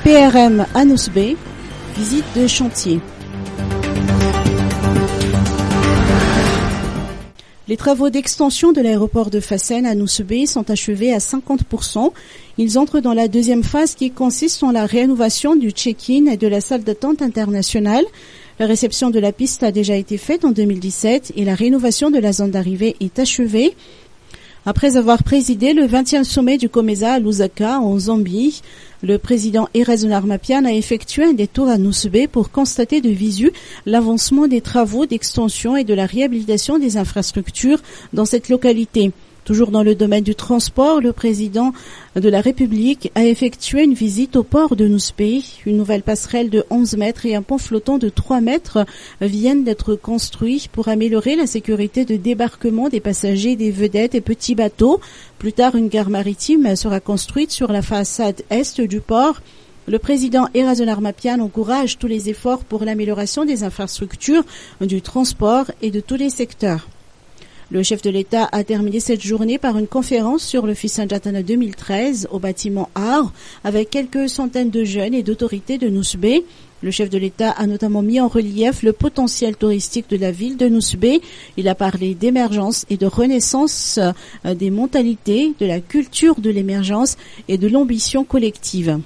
PRM à Nousbé, visite de chantier. Les travaux d'extension de l'aéroport de Fassen à Nousbé sont achevés à 50%. Ils entrent dans la deuxième phase qui consiste en la rénovation du check-in et de la salle d'attente internationale. La réception de la piste a déjà été faite en 2017 et la rénovation de la zone d'arrivée est achevée. Après avoir présidé le 20e sommet du COMESA à Lusaka, en Zambie, le président Erazonar Mapian a effectué un détour à Nousbé pour constater de visu l'avancement des travaux d'extension et de la réhabilitation des infrastructures dans cette localité. Toujours dans le domaine du transport, le président de la République a effectué une visite au port de Nousbé. Une nouvelle passerelle de 11 mètres et un pont flottant de 3 mètres viennent d'être construits pour améliorer la sécurité de débarquement des passagers, des vedettes et petits bateaux. Plus tard, une gare maritime sera construite sur la façade est du port. Le président Erazonar Mapian encourage tous les efforts pour l'amélioration des infrastructures, du transport et de tous les secteurs. Le chef de l'État a terminé cette journée par une conférence sur le Fissanjatana 2013 au bâtiment Art avec quelques centaines de jeunes et d'autorités de Nousbé. Le chef de l'État a notamment mis en relief le potentiel touristique de la ville de Nousbé. Il a parlé d'émergence et de renaissance des mentalités, de la culture de l'émergence et de l'ambition collective.